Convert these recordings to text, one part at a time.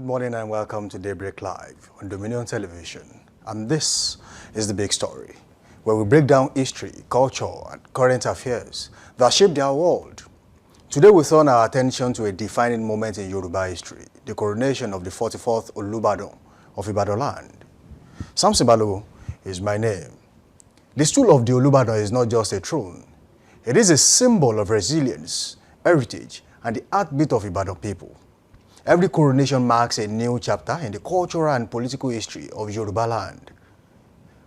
morning and welcome to Daybreak Live on Dominion Television. And this is the big story, where we break down history, culture, and current affairs that shape our world. Today we turn our attention to a defining moment in Yoruba history, the coronation of the 44th Olubadan of Ibadanland. Samson Balogun is my name. The stool of the Olubadan is not just a throne. It is a symbol of resilience, heritage, and the heartbeat of Ibadan people. Every coronation marks a new chapter in the cultural and political history of Yorubaland.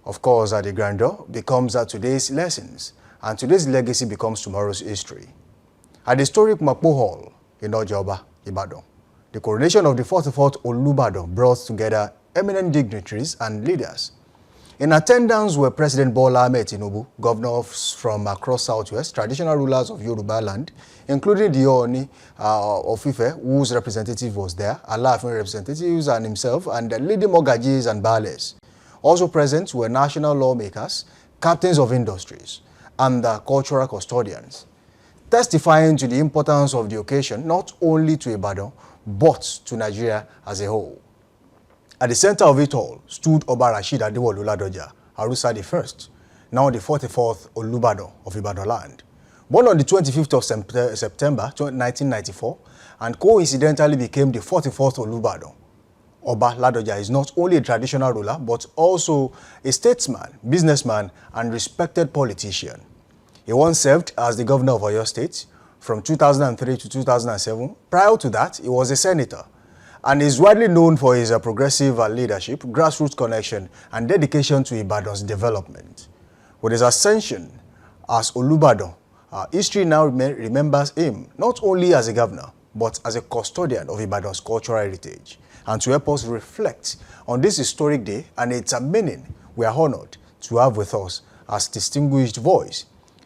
Of course, the grandeur becomes today's lessons, and today's legacy becomes tomorrow's history. At the historic Mapo Hall in Oba, Ibadan, the coronation of the 44th Olubadan brought together eminent dignitaries and leaders. In attendance were President Bola Ahmed Tinubu, governors from across Southwest, traditional rulers of Yorubaland, including the Oni of Ife, whose representative was there, Alaafin representatives and himself, and the leading Mogajis and Bales. Also present were national lawmakers, captains of industries, and the cultural custodians, testifying to the importance of the occasion not only to Ibadan, but to Nigeria as a whole. At the center of it all stood Oba Adimula of Ibadanland, Arusa I, now the 44th Olubadan of Ibadanland. Born on the 25th of September 1994 and coincidentally became the 44th Olubadan, Oba Ladoja is not only a traditional ruler but also a statesman, businessman, and respected politician. He once served as the governor of Oyo State from 2003 to 2007. Prior to that, he was a senator, and is widely known for his progressive leadership, grassroots connection, and dedication to Ibadan's development. With his ascension as Olubadan, history now remembers him not only as a governor, but as a custodian of Ibadan's cultural heritage. And to help us reflect on this historic day and its meaning, we are honored to have with us as distinguished voice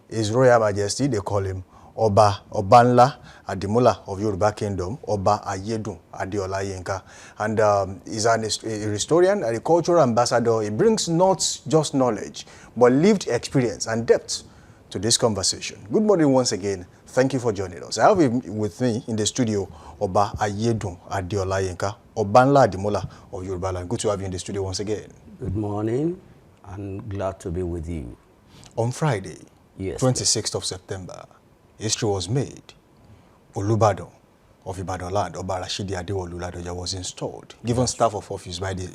His Royal Majesty, they call him Oba Adimula of Yoruba Kingdom, Oba Ayedun Adeola Yinka, and he's a historian and a cultural ambassador. He brings not just knowledge, but lived experience and depth to this conversation. Good morning once again. Thank you for joining us. I have with me in the studio Oba Ayedun Adeola Yinka, Obanla Adimula of Yorubaland. Good to have you in the studio once again. Good morning, and glad to be with you. On Friday, yes, 26th of September, history was made. Olubadan of Ibadanland, Oba Adimula of Ibadanland, was installed, given staff of office by the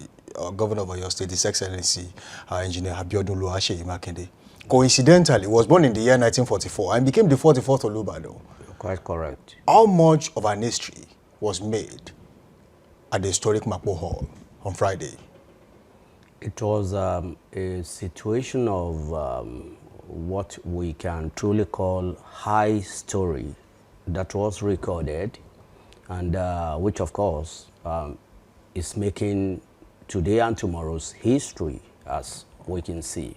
governor of Oyo State, His Excellency Engineer Abiodun Oluwaseyi Makinde. Coincidentally, he was born in the year 1944 and became the 44th Olubadan. Quite correct. How much of an history was made at the historic Mapo Hall on Friday? It was a situation of what we can truly call high story that was recorded, and which of course is making today and tomorrow's history, as we can see.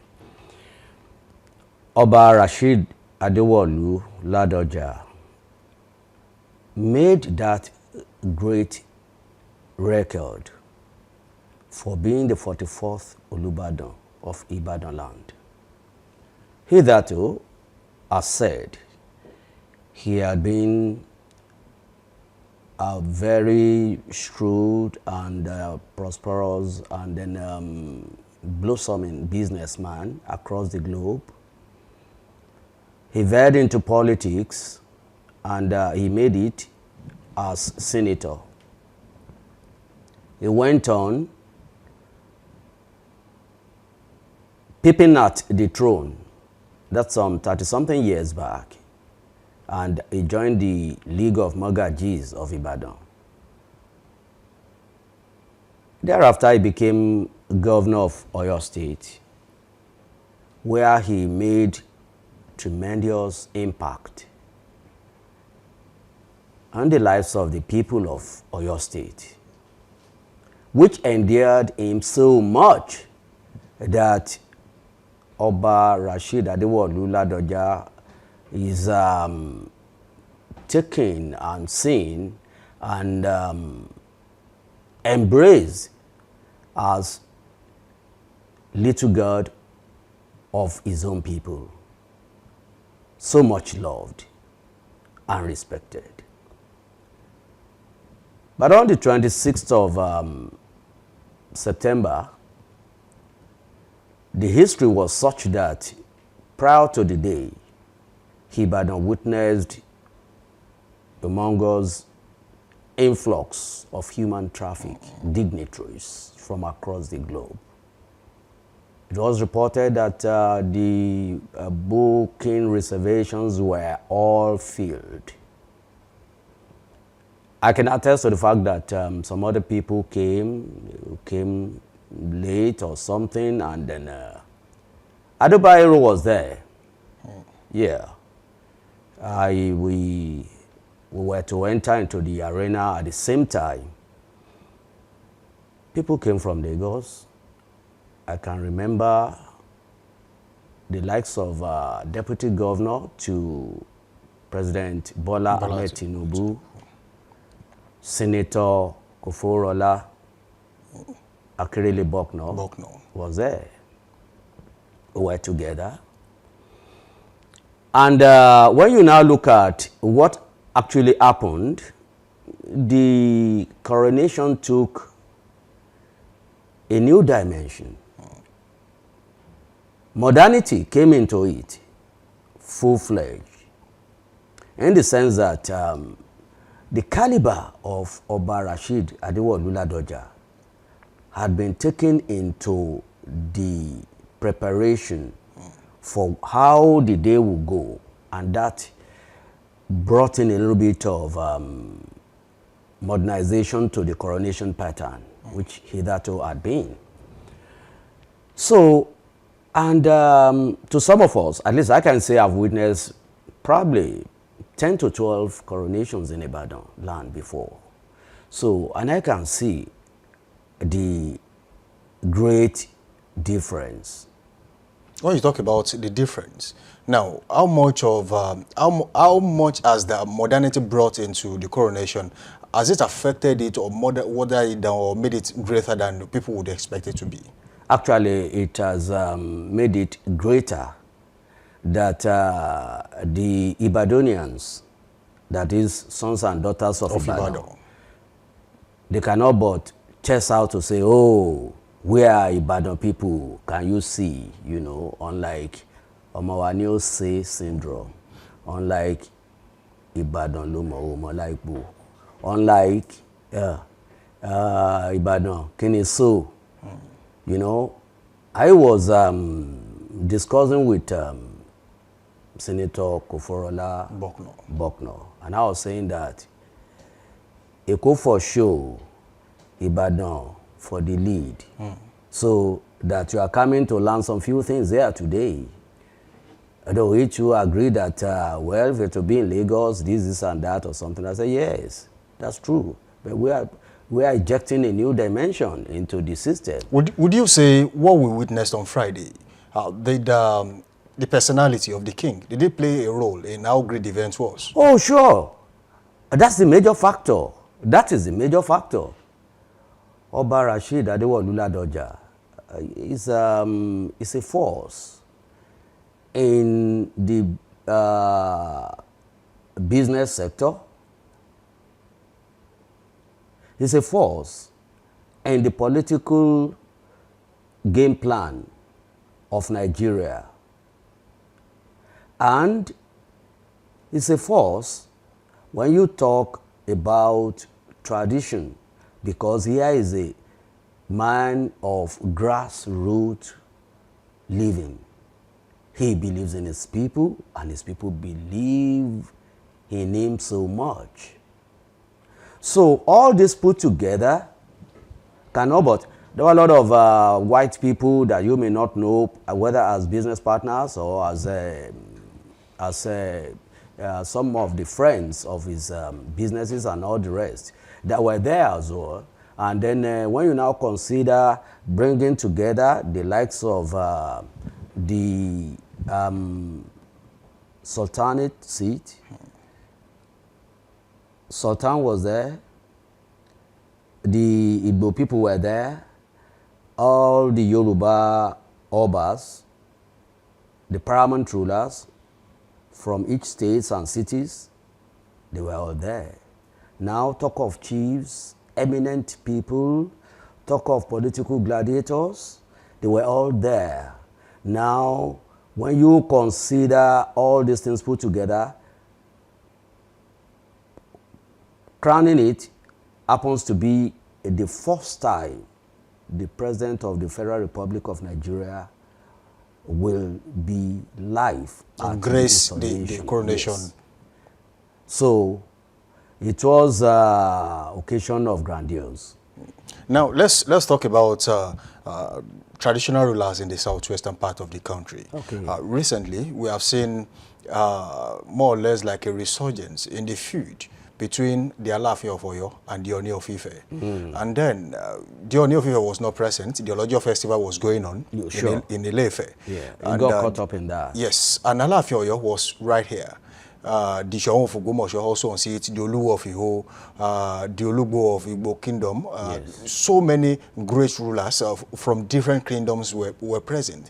Oba Adimula of Ladoja made that great record for being the 44th Olubadan of Ibadanland. Hitherto, as said, he had been a very shrewd and prosperous and then blossoming businessman across the globe. He veered into politics, and he made it as senator. He went on peeping at the throne. That's some 30-something years back, and he joined the League of Mogajis of Ibadan. Thereafter, he became governor of Oyo State, where he made tremendous impact on the lives of the people of Oyo State, which endeared him so much that Oba Adimula of Ladoja is taken and seen and embraced as little God of his own people. So much loved and respected. But on the 26th of September, the history was such that prior to the day, Ibadan witnessed a humongous influx of human traffic dignitaries from across the globe. It was reported that the booking reservations were all filled. I can attest to the fact that some other people came late or something, and then Adebayo was there. Yeah. We were to enter into the arena at the same time. People came from Lagos. I can remember the likes of Deputy Governor to President Bola Ahmed Tinubu, Senator Koforola Akirele Bokno was there. We were together. And when you now look at what actually happened, the coronation took a new dimension. Modernity came into it full-fledged, in the sense that the caliber of Oba Rashid Adewolu had been taken into the preparation for how the day will go, and that brought in a little bit of modernization to the coronation pattern, which hitherto had been. So, and to some of us, at least I can say I've witnessed probably 10 to 12 coronations in Ibadan land before. So, and I can see the great difference. When you talk about the difference, now, how much has the modernity brought into the coronation? Has it affected it or watered it down or made it greater than people would expect it to be? Actually, it has made it greater that the Ibadonians, that is sons and daughters of Ibadan, they cannot but chest out to say, oh, we are Ibadan people, can you see, you know, unlike Omawanio say syndrome, unlike Ibadan Lumo, like Boo, unlike Ibadan Kiniso. You know, I was discussing with Senator Koforola Bokno, and I was saying that Eko for show, Ibadan for the lead. So that you are coming to learn some few things here today. Although each you agree that, well, if you're to be in Lagos, this and that or something, I say, yes, that's true. But we are injecting a new dimension into the system. Would you say what we witnessed on Friday, the personality of the king, did it play a role in how great the event was? Oh, sure. That's the major factor. That is the major factor. Oba Rashid Adewolu is a force in the business sector. It's a force in the political game plan of Nigeria. And it's a force when you talk about tradition, because here is a man of grassroots living. He believes in his people, and his people believe in him so much. So all this put together cannot but, there were a lot of white people that you may not know, whether as business partners or as some of the friends of his businesses and all the rest that were there as well. And then when you now consider bringing together the likes of the Sultanate seat, Sultan was there, the Igbo people were there, all the Yoruba Obas, the paramount rulers from each states and cities, they were all there. Now talk of chiefs, eminent people, talk of political gladiators, they were all there. Now, when you consider all these things put together, crowning it happens to be the first time the President of the Federal Republic of Nigeria will be live at grace the coronation. Yes. So it was an occasion of grandiose. Now let's talk about traditional rulers in the southwestern part of the country. Okay. Recently, we have seen more or less like a resurgence in the feud between the Alaafin of Oyo and the Oni of Ife. And then the Oni of Ife was not present. The Olojo festival was going on in Ile-Ife. Yeah, it got caught up in that. Yes, and Alaafin Oyo was right here. The Shawon of Ogbomoso also on seat, the Oluwo of Iho, the Olugbo of Igbo Kingdom. Yes. So many great rulers from different kingdoms were present.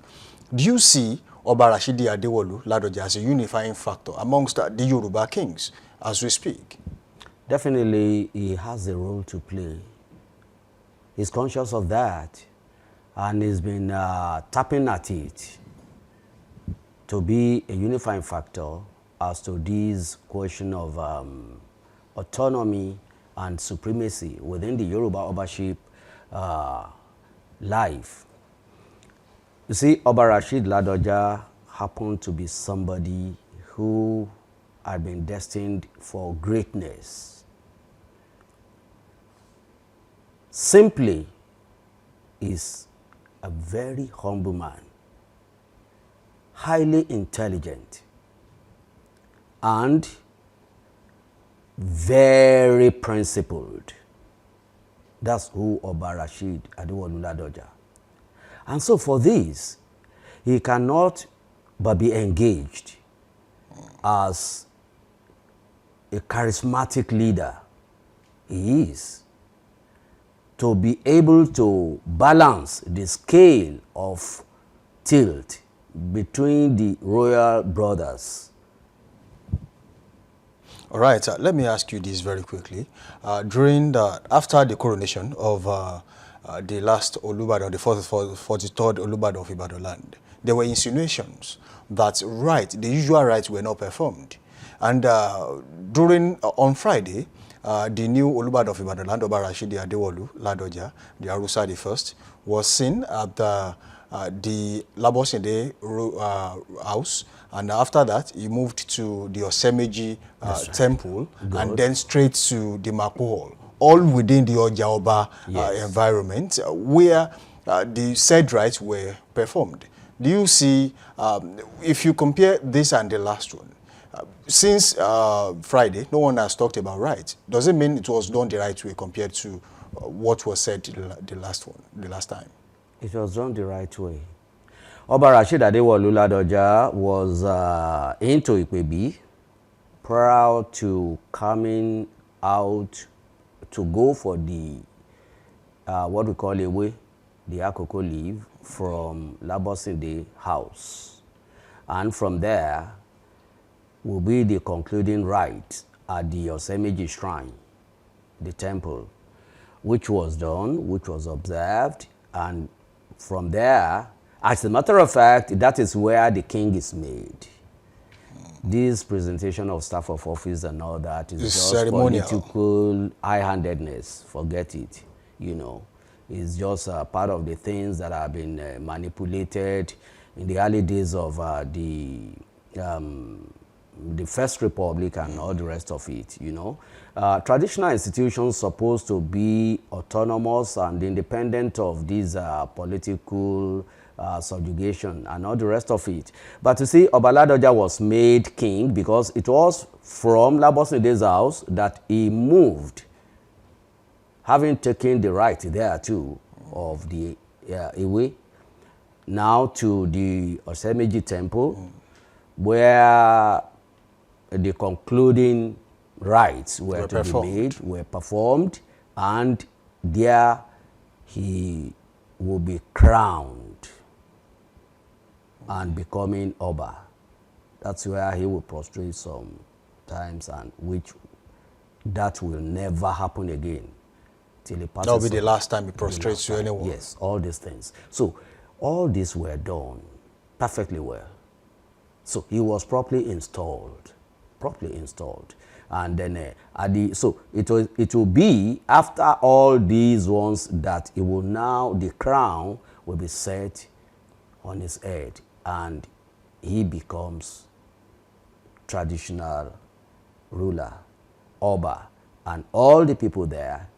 Do you see Oba Rashidi Adewolu Ladoja as a unifying factor amongst the Yoruba kings as we speak? Definitely, he has a role to play. He's conscious of that, and he's been tapping at it to be a unifying factor as to this question of autonomy and supremacy within the Yoruba Obaship life. You see, Oba Rashid Ladoja happened to be somebody who had been destined for greatness. Simply is a very humble man, highly intelligent, and very principled. That's who Oba Rashid Adewolu Ladoja. And so for this, he cannot but be engaged as a charismatic leader. He is to be able to balance the scale of tilt between the royal brothers. All right, let me ask you this very quickly. After the coronation of the last Olubadan, the 43rd Olubadan of Ibadanland, there were insinuations that the usual rites were not performed. And on Friday, the new Olubadan of Ibadanland, Oba Rashidi Adewolu Ladoja, the Arusa the first, was seen at the Labosinde house, and after that he moved to the Osemeji temple, and then straight to the Maku Hall, all within the Ojaoba environment where the said rites were performed. Do you see, if you compare this and the last one, since Friday, no one has talked about rights. Does it mean it was done the right way compared to what was said the last time? It was done the right way. Oba Rashid Adewolu Ladoja was into Ikpebi, prior to coming out to go for the, what we call away, the Akoko leave from Labosinde house. And from there will be the concluding rite at the Osemeji shrine, the temple, which was done, which was observed, and from there, as a matter of fact, that is where the king is made. This presentation of staff of office and all that is just ceremonial. Political high-handedness. Forget it. You know, it's just part of the things that have been manipulated in the early days of the First Republic and all the rest of it, you know. Traditional institutions supposed to be autonomous and independent of these political subjugation and all the rest of it. But you see, Oba Ladoja was made king because it was from Labosinde's house that he moved, having taken the right there too of the Iwe, now to the Osemeji temple, where the concluding rites were to be made, were performed, and there he will be crowned and becoming Oba. That's where he will prostrate sometimes, and which that will never happen again till he passes. That will be the last time he prostrates to anyone. Yes, all these things. So all these were done perfectly well. So he was properly installed, and then so it will be after all these ones that it will now, the crown will be set on his head, and he becomes traditional ruler, Oba, and all the people there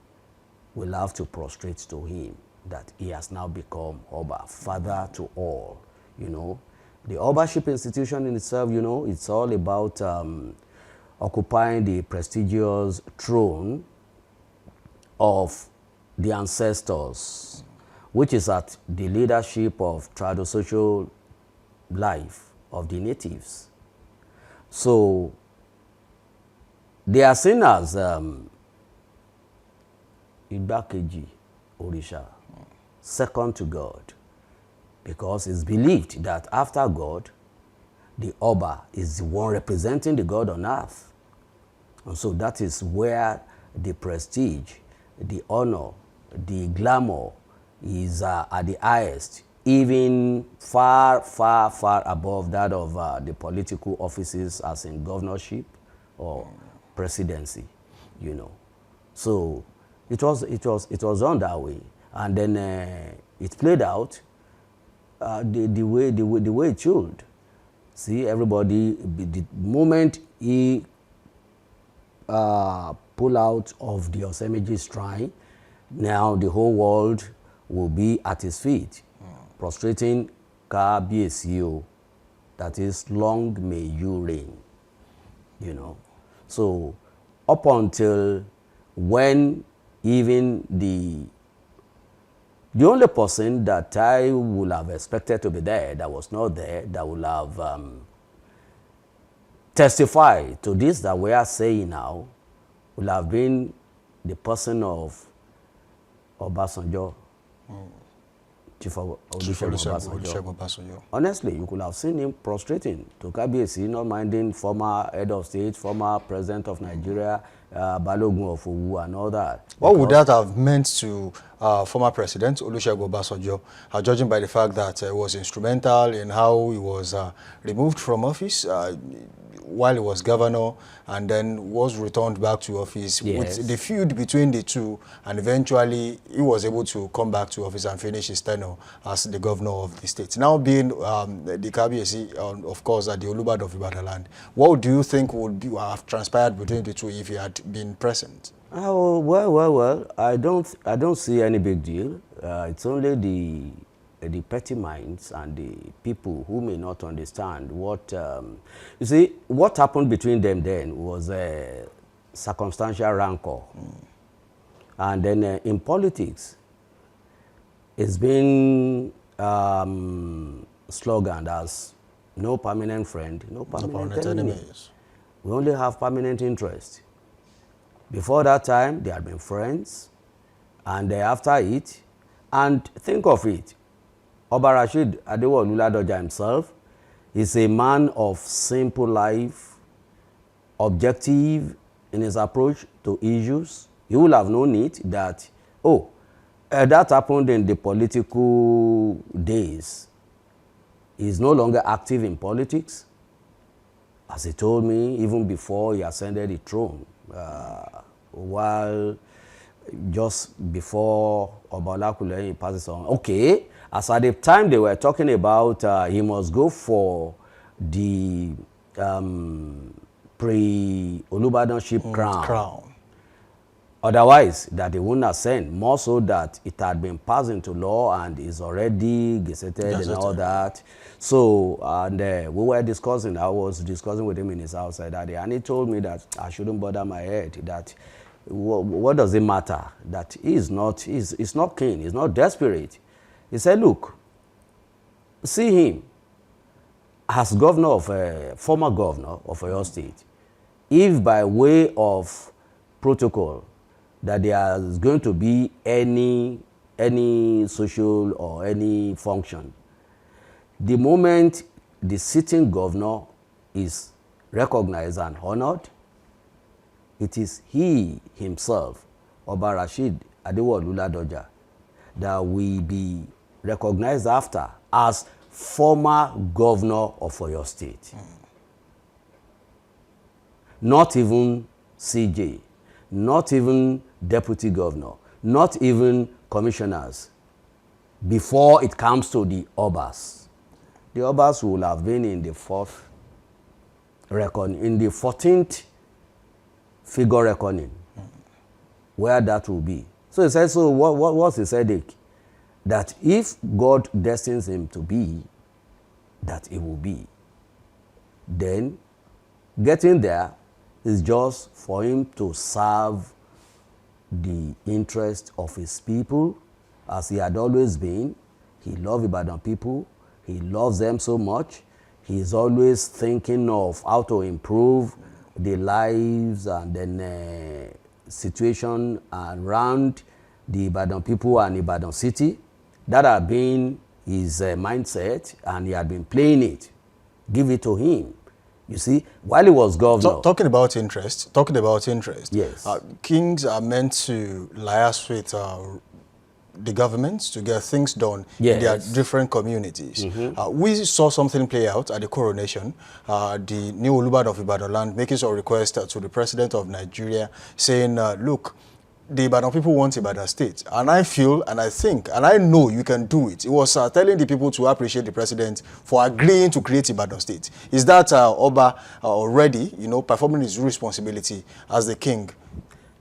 will have to prostrate to him, that he has now become Oba, father to all, you know. The Obaship institution in itself, you know, it's all about occupying the prestigious throne of the ancestors, which is at the leadership of trado-social life of the natives. So they are seen as Igbakeji Orisha, second to God, because it's believed that after God, the Oba is the one representing the God on earth. And so that is where the prestige, the honor, the glamour is at the highest, even far, far, far above that of the political offices, as in governorship or presidency, you know. So it was done that way, and then it played out the way it should. See, everybody, the moment he pull out of the Osemeji shrine, now the whole world will be at his feet, prostrating Kabiesio, that is, long may you reign, you know. So up until when even the only person that I would have expected to be there, that was not there, that would have testified to this that we are saying now, would have been the person of Obasanjo, Chief Olusegun Obasanjo. Honestly, you could have seen him prostrating to Kabiyesi, not minding former head of state, former president of Nigeria, Balogun of Owu and all that. What would that have meant to former president Olusegun Obasanjo, judging by the fact that he was instrumental in how he was removed from office while he was governor, and then was returned back to office, yes, with the feud between the two, and eventually he was able to come back to office and finish his tenure as the governor of the state. Now being the Kabiyesi, of course, at the Olubadan of Ibadanland, what do you think would have transpired between the two if he had been present? Oh, well, I don't see any big deal. It's only the petty minds and the people who may not understand what, you see, what happened between them then was a circumstantial rancor. And then in politics, it's been slogan as no permanent friend, no permanent enemy. We only have permanent interest. Before that time, they had been friends, and after it, and think of it, Oba Rashid Adewolu Ladoja himself is a man of simple life, objective in his approach to issues. You will have known it that, that happened in the political days. He's no longer active in politics. As he told me, even before he ascended the throne, while just before Oba Olakunle passes on. Okay, as at the time they were talking about he must go for the pre-Olubadanship crown. Otherwise, that they wouldn't ascend, more so that it had been passed into law and is already gazetted and all that. So, and we were discussing, I was discussing with him in his house that day, and he told me that I shouldn't bother my head, that what does it matter? That he's not keen, he's not desperate. He said, look, see him as governor of former governor of Oyo State. If by way of protocol that there is going to be any social or any function, the moment the sitting governor is recognized and honored, it is he himself, Oba Rashid Adewolu Ladoja, that will be recognized after as former governor of Oyo State. Not even CJ, not even deputy governor, not even commissioners. Before it comes to the Obas, the Obas will have been in the 14th figure reckoning, where that will be. So he said, so what's his headache? That if God destines him to be, that it will be. Then getting there is just for him to serve the interest of his people, as he had always been. He loved Ibadan people. He loves them so much. He is always thinking of how to improve the lives and then situation around the Ibadan people and Ibadan city. That had been his mindset, and he had been playing it. Give it to him. You see, while he was governor. Talking about interest. Yes. Kings are meant to liaise with the governments to get things done in their different communities. We saw something play out at the coronation. The new Olubadan of Ibadanland making some request to the president of Nigeria, saying, look, the Ibadan people want Ibadan state. And I feel, and I think, and I know you can do it. It was telling the people to appreciate the president for agreeing to create Ibadan state. Is that Oba already, performing his responsibility as the king?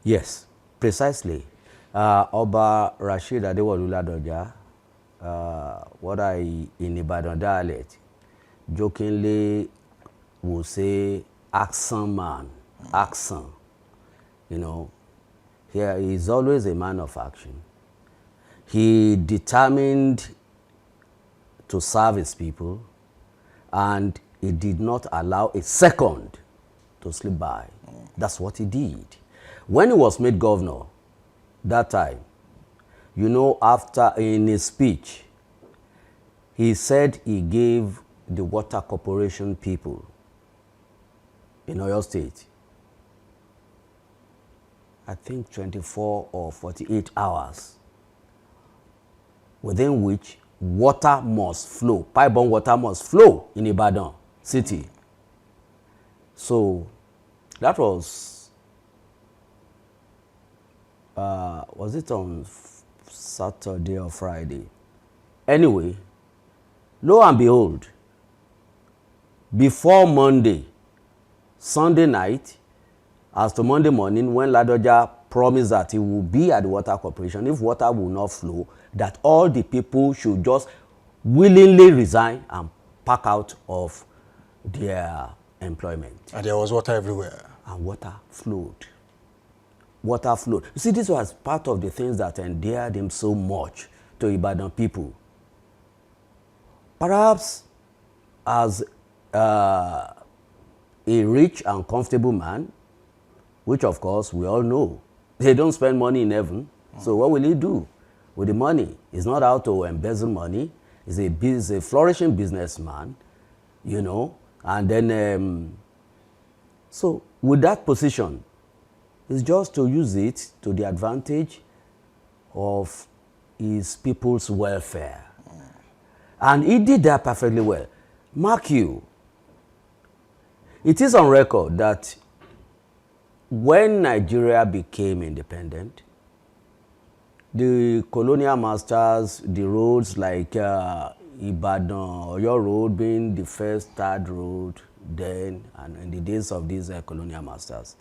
Yes, precisely. Oba Rashid Adewolu Ladoja, what in Ibadan dialect, jokingly will say, accent man, accent, Here he is always a man of action. He determined to serve his people, and he did not allow a second to slip by. That's what he did. When he was made governor, that time, after in his speech, he said he gave the Water Corporation people in Oyo State, I think 24 or 48 hours, within which water must flow, pipe-borne water must flow in Ibadan city. So that was it on Saturday or Friday? Anyway, lo and behold, before Monday, Sunday night, as to Monday morning, when Ladoja promised that he will be at the Water Corporation, if water will not flow, that all the people should just willingly resign and pack out of their employment. And there was water everywhere. And water flowed. Water flowed. You see, this was part of the things that endeared him so much to Ibadan people. Perhaps as a rich and comfortable man, which of course we all know, they don't spend money in heaven. So what will he do with the money? He's not out to embezzle money. He's a flourishing businessman, and then, so with that position, it's just to use it to the advantage of his people's welfare. And he did that perfectly well. Mark you, it is on record that when Nigeria became independent, the colonial masters, the roads like Ibadan, Oyo Road being the first third road then, and in the days of these colonial masters.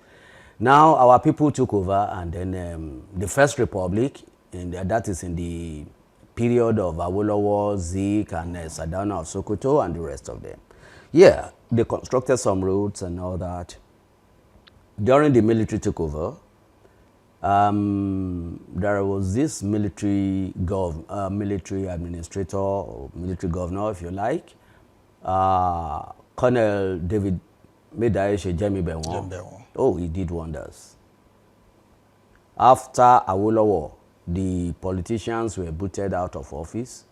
Now our people took over, and then the First Republic, that is in the period of Awolowo, Zik, and Sadana of Sokoto, and the rest of them. Yeah, they constructed some roads and all that. During the military takeover, there was this military administrator, or military governor, if you like, Colonel David Medaeshe Jemi Benwon. Oh, he did wonders. After Awolowo, the politicians were booted out of office.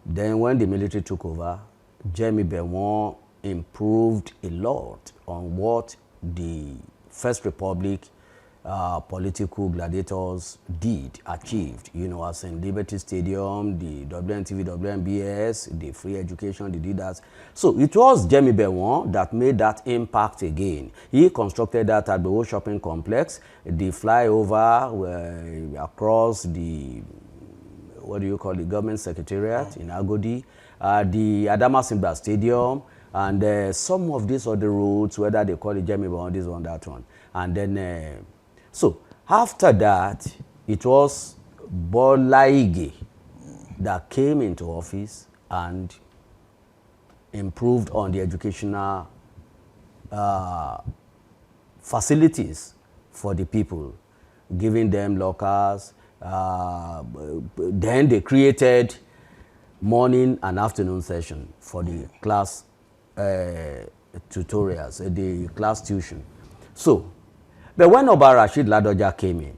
Then when the military took over, Jemi Benwon improved a lot on what the First Republic political gladiators achieved, you know, as in Liberty Stadium, the WNTV, WNBS, the free education, they did that. So it was Jemmy Bewon that made that impact again. He constructed that at the old shopping complex, the flyover across the, what do you call it, government secretariat in Agodi, the Adama Simba Stadium, and some of these other roads, whether they call it Jemmy Bewon, this one, that one. And then, so after that, it was Bola Ige that came into office and improved on the educational facilities for the people, giving them lockers. Then they created morning and afternoon session for the class tutorials, the class tuition. So, but when Oba Rashid Ladoja came in,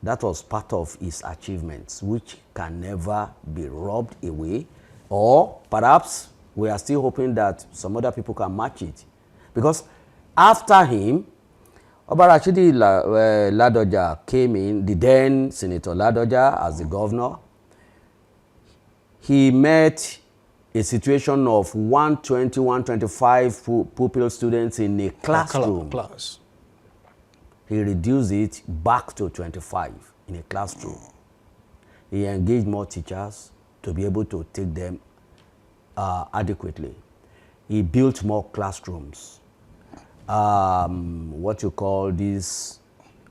that was part of his achievements, which can never be robbed away, or perhaps we are still hoping that some other people can match it. Because after him, Oba Rashid Ladoja came in, the then Senator Ladoja as the governor. He met a situation of 120, 125 pupil students in a classroom. He reduced it back to 25 in a classroom. He engaged more teachers to be able to take them adequately. He built more classrooms. What you call these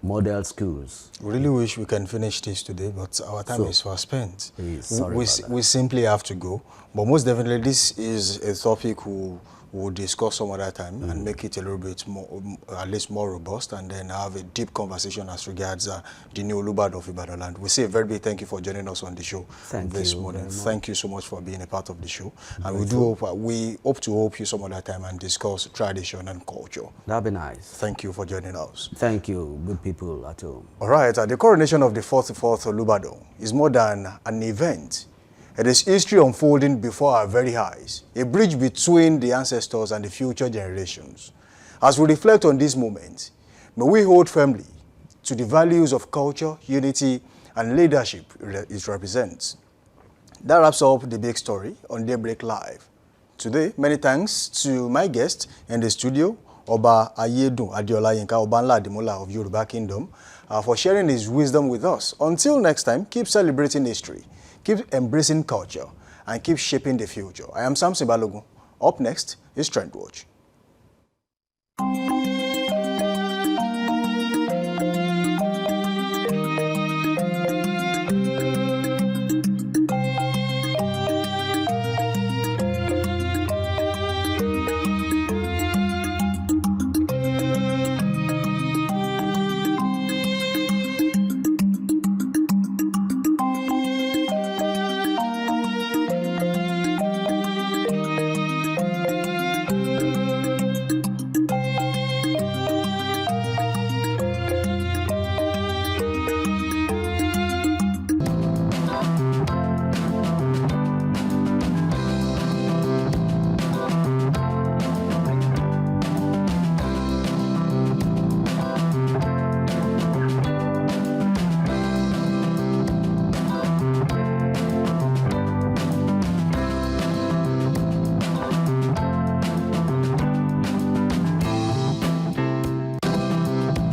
model schools. We really wish we can finish this today, but our time is far spent. We simply have to go. But most definitely, this is a topic we'll discuss some other time and make it a little bit more, at least more robust, and then have a deep conversation as regards the new Olubadan of Ibadanland. We say a very big thank you for joining us on the show this morning. Thank you so much for being a part of the show. And we hope to hope you some other time and discuss tradition and culture. That'd be nice. Thank you for joining us. Thank you, good people at home. All right, the coronation of the 44th Olubadan is more than an event. It is history unfolding before our very eyes, a bridge between the ancestors and the future generations. As we reflect on this moment, may we hold firmly to the values of culture, unity, and leadership it represents. That wraps up the big story on Daybreak Live. Today, many thanks to my guest in the studio, Oba Adimula Adimula of Yoruba Kingdom, for sharing his wisdom with us. Until next time, keep celebrating history. Keep embracing culture and keep shaping the future. I am Samson Balogun. Up next is Trend Watch.